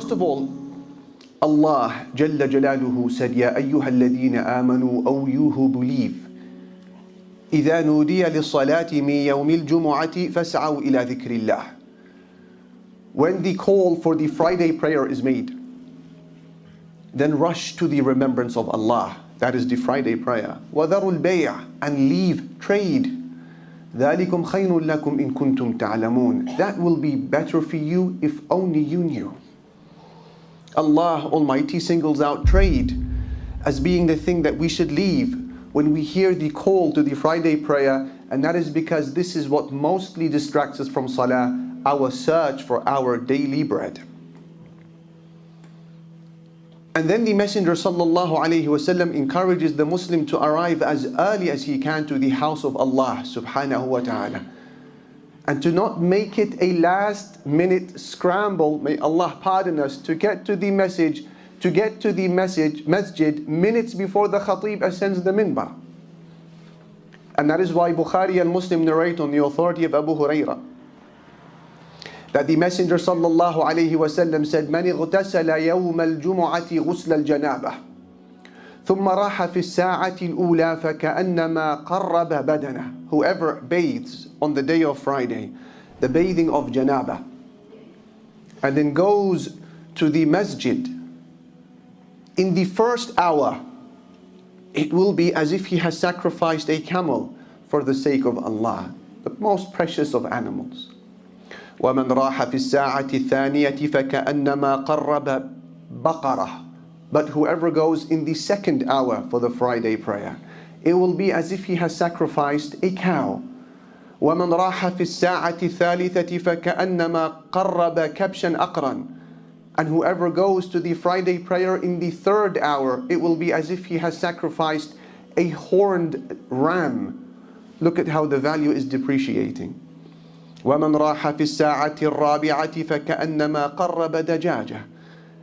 First of all, Allah Jalla Jalaluhu said, Ya ayyuha alladhina amanu, O you who believe, إذا نودي للصلاة من يوم الجمعة فاسعوا إلى ذكر الله. When the call for the Friday prayer is made, then rush to the remembrance of Allah. That is the Friday prayer. وَذَرُوا الْبَيْعَ, and leave trade. ذَلِكُمْ خَيْرٌ لَكُمْ إِن كُنتُمْ تَعْلَمُونَ. That will be better for you if only you knew. Allah Almighty singles out trade as being the thing that we should leave when we hear the call to the Friday prayer, and that is because this is what mostly distracts us from salah, our search for our daily bread. And then the Messenger sallallahu alaihi wasallam encourages the Muslim to arrive as early as he can to the house of Allah subhanahu wa ta'ala, and to not make it a last minute scramble, may Allah pardon us, to get to the masjid minutes before the khatib ascends the minbar. And that is why Bukhari and Muslim narrate on the authority of Abu Hurairah that the Messenger sallallahu alayhi wasallam said, "Man ightasala yawm al-jumu'ati ghusl al-janabah, thumma raha fi as-sa'ati al-ula faka'annama qarraba badana." Whoever bathes on the day of Friday, the bathing of janabah, and then goes to the masjid in the first hour, it will be as if he has sacrificed a camel for the sake of Allah, the most precious of animals. وَمَنْ رَاحَ فِي السَّاعَةِ الثَّانِيَةِ فَكَأَنَّمَا قَرَّبَ بَقَرَةً. But whoever goes in the second hour for the Friday prayer, it will be as if he has sacrificed a cow. وَمَنْ رَاحَ فِي السَّاعَةِ الثَّالِثَةِ فَكَأَنَّمَا قَرَّبَ كَبْشًا أَقْرًا. And whoever goes to the Friday prayer in the third hour, it will be as if he has sacrificed a horned ram. Look at how the value is depreciating. وَمَنْ رَاحَ فِي السَّاعَةِ الرَّابِعَةِ فَكَأَنَّمَا قَرَّبَ دَجَاجَةً.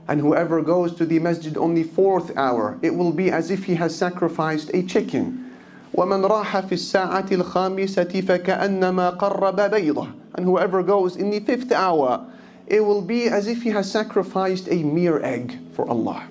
And whoever goes to the masjid on the fourth hour, it will be as if he has sacrificed a chicken. وَمَنْ رَاحَ فِي السَّاعَةِ الْخَامِسَةِ فَكَأَنَّمَا قَرَّبَ بَيْضَةً. And whoever goes in the fifth hour, it will be as if he has sacrificed a mere egg for Allah.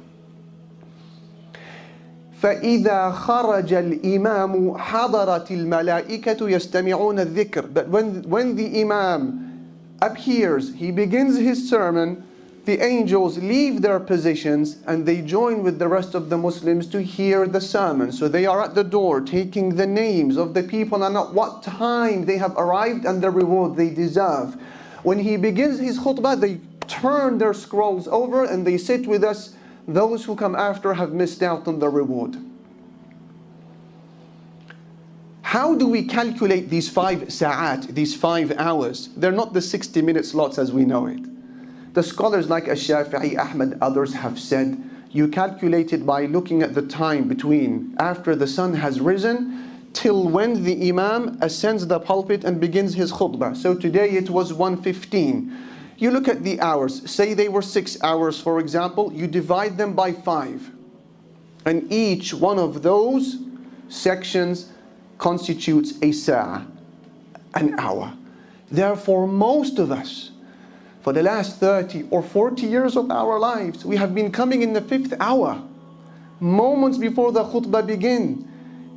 فَإِذَا خَرَجَ الْإِمَامُ حَضَرَتِ الْمَلَائِكَةُ يَسْتَمِعُونَ الذِّكْرِ. But when the Imam appears, he begins his sermon, the angels leave their positions and they join with the rest of the Muslims to hear the sermon. So they are at the door taking the names of the people and at what time they have arrived and the reward they deserve. When he begins his khutbah, they turn their scrolls over and they sit with us. Those who come after have missed out on the reward. How do we calculate these 5 sa'at, these 5 hours? They're not the 60-minute slots as we know it. The scholars like Ash-Shafi'i, Ahmad, others have said, you calculate it by looking at the time between after the sun has risen till when the Imam ascends the pulpit and begins his khutbah. So today it was 1:15. You look at the hours, say they were 6 hours for example, you divide them by 5. And each one of those sections constitutes a sa'ah, an hour. Therefore most of us, for the last 30 or 40 years of our lives, we have been coming in the 5th hour, moments before the khutbah begins.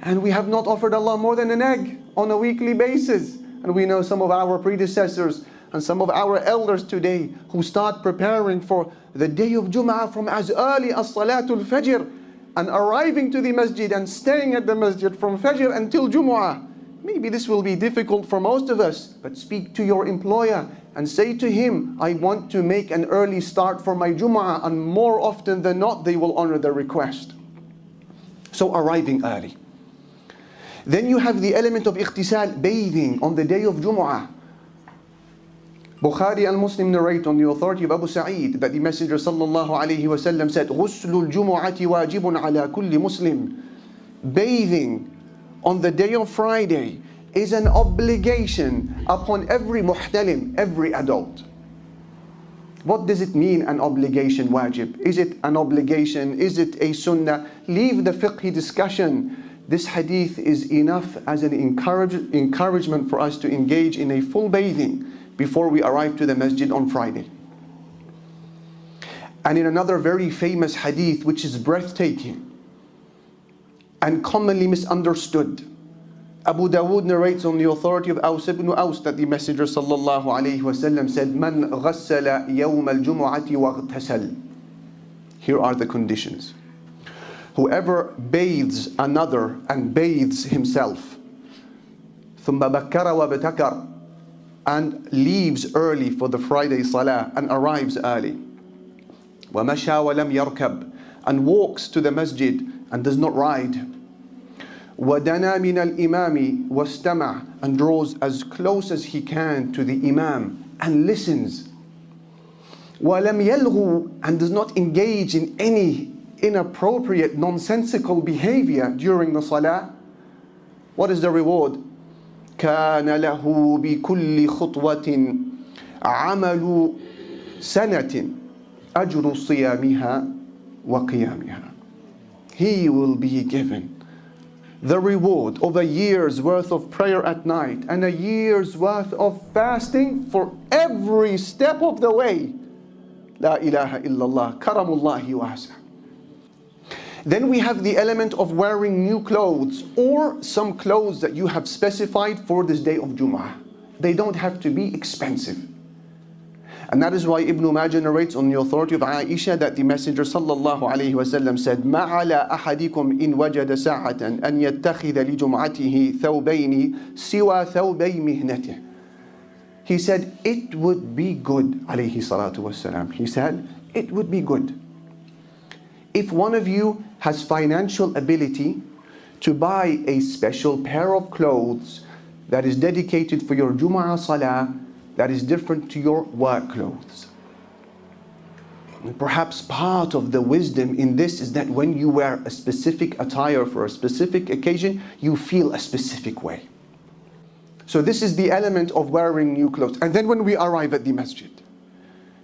And we have not offered Allah more than an egg on a weekly basis. And we know some of our predecessors and some of our elders today who start preparing for the day of Jummah from as early as Salatul Fajr and arriving to the masjid and staying at the masjid from Fajr until Jumu'ah. Maybe this will be difficult for most of us, but speak to your employer and say to him, I want to make an early start for my Jumu'ah, and more often than not they will honor the request. So arriving early. Then you have the element of ightisal, bathing on the day of Jumu'ah. Bukhari and Muslim narrate on the authority of Abu Sa'id that the Messenger sallallahu alayhi wasallam said, غُسْلُ الْجُمُعَةِ وَاجِبٌ عَلَى كُلِّ مُسْلِمٍ. Bathing on the day of Friday is an obligation upon every muhtalim, every adult. What does it mean, an obligation, wajib? Is it an obligation? Is it a sunnah? Leave the fiqh discussion. This hadith is enough as an encouragement for us to engage in a full bathing before we arrive to the masjid on Friday. And in another very famous hadith, which is breathtaking and commonly misunderstood, Abu Dawood narrates on the authority of Aws ibn Aws that the Messenger sallallahu alayhi wasallam said, "Man ghassala yawm al-jumu'ati waghtasal." Here are the conditions. Whoever bathes another and bathes himself, ثم بكر وابتكر, and leaves early for the Friday Salah and arrives early, ومشى ولم يركب, and walks to the masjid and does not ride, وَدَنَا مِنَ الْإِمَامِ وَاسْتَمَعَ, and draws as close as he can to the Imam and listens, وَلَمْ يَلْغُ, and does not engage in any inappropriate, nonsensical behavior during the Salah. What is the reward? كَانَ لَهُ بِكُلِّ خُطْوَةٍ عَمَلُ سَنَةٍ أَجْرُ صِيَامِهَا وَقِيَامِهَا. He will be given the reward of a year's worth of prayer at night and a year's worth of fasting for every step of the way. La ilaha illallah, karamullahi wasa. Then we have the element of wearing new clothes or some clothes that you have specified for this day of Jummah. They don't have to be expensive. And that is why Ibn Majah narrates on the authority of Aisha that the Messenger sallallahu alayhi wasallam said, مَا عَلَى أَحَدِكُمْ إِنْ وَجَدَ سَاعَةً أَنْ يَتَّخِذَ لِجُمْعَتِهِ ثَوْبَيْنِ سِوَى ثَوْبَيْ مِهْنَتِهِ. He said, it would be good, alayhi salatu wasalam. He said, it would be good if one of you has financial ability to buy a special pair of clothes that is dedicated for your Jumu'ah Salah, that is different to your work clothes. And perhaps part of the wisdom in this is that when you wear a specific attire for a specific occasion, you feel a specific way. So this is the element of wearing new clothes. And then when we arrive at the masjid,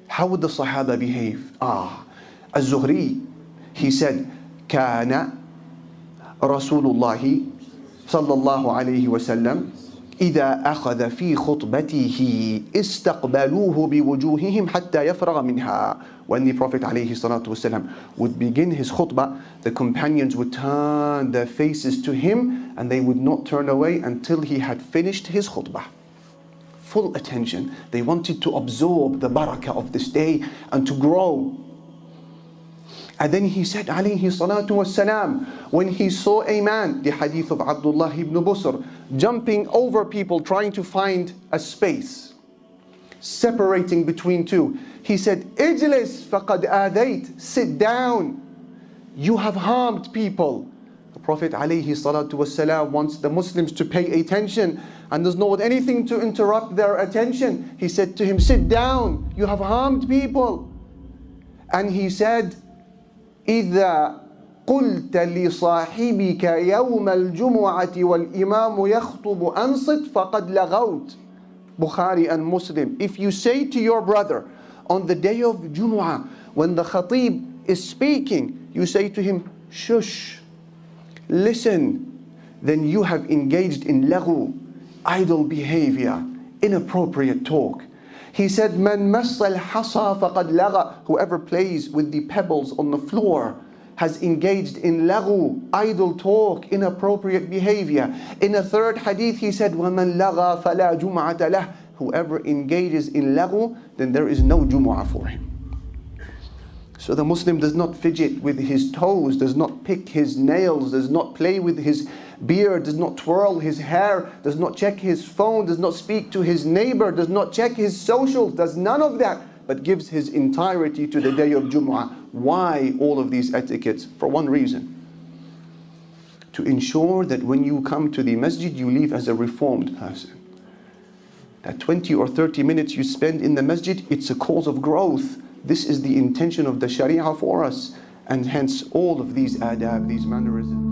how would the Sahaba behave? Az-Zuhri, he said, كان رسول الله صلى الله عليه وسلم إذا أخذ في خطبته استقبلوه بوجوههم حتى يفرغ منها. When the Prophet عليه الصلاة والسلام would begin his khutbah, the companions would turn their faces to him and they would not turn away until he had finished his khutbah. Full attention. They wanted to absorb the barakah of this day and to grow. And then he said, alayhi salatu wassalam, when he saw a man, the hadith of Abdullah ibn Busr, jumping over people trying to find a space, separating between two, he said, Ijlis faqad adayt, sit down, you have harmed people. The Prophet alayhi salatu wassalam wants the Muslims to pay attention and does not want anything to interrupt their attention. He said to him, sit down, you have harmed people. And he said, إذا قلت لصاحبك يوم الجمعة والإمام يخطب أنصت فقد لغوت. Bukhari and Muslim. If you say to your brother on the day of Jumu'ah, when the khatib is speaking, you say to him, shush, listen, then you have engaged in laghu, idle behavior, inappropriate talk. He said, "Man massal hasa faqad lagha." Whoever plays with the pebbles on the floor has engaged in laghu, idle talk, inappropriate behavior. In a third hadith, he said, "وَمَنْ لَغَى فَلَا جُمْعَةَ لَهُ." Whoever engages in laghu, then there is no Jumu'ah for him. So the Muslim does not fidget with his toes, does not pick his nails, does not play with his beard, does not twirl his hair, does not check his phone, does not speak to his neighbor, does not check his socials, does none of that, but gives his entirety to the day of Jumu'ah. Why all of these etiquettes? For one reason: to ensure that when you come to the masjid, you leave as a reformed person. That 20 or 30 minutes you spend in the masjid, it's a cause of growth. This is the intention of the Sharia for us, and hence all of these adab, these mannerisms.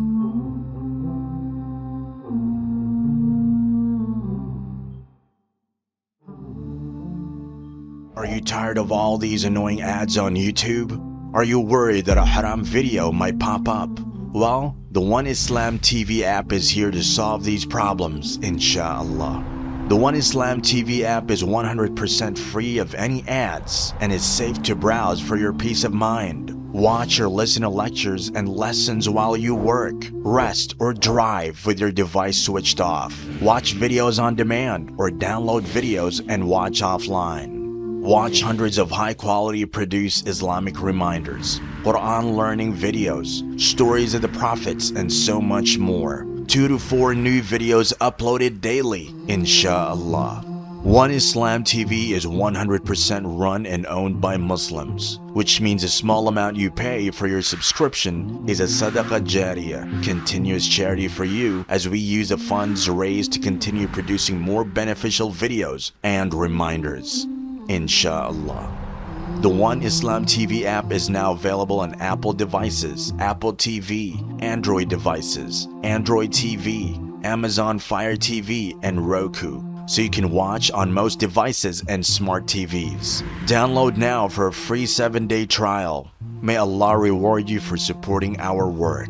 Are you tired of all these annoying ads on YouTube? Are you worried that a haram video might pop up? Well, the One Islam TV app is here to solve these problems, inshallah. The One Islam TV app is 100% free of any ads and is safe to browse for your peace of mind. Watch or listen to lectures and lessons while you work, rest, or drive with your device switched off. Watch videos on demand or download videos and watch offline. Watch hundreds of high-quality produced Islamic reminders, Quran learning videos, stories of the prophets, and so much more. 2 to 4 new videos uploaded daily, inshallah. One Islam TV is 100% run and owned by Muslims, which means a small amount you pay for your subscription is a SADAQAH JARIYAH, continuous charity for you, as we use the funds raised to continue producing more beneficial videos and reminders, inshallah. The One Islam TV app is now available on Apple devices, Apple TV, Android devices, Android TV, Amazon Fire TV, and Roku, so you can watch on most devices and smart TVs. Download now for a free 7-day trial. May Allah reward you for supporting our work.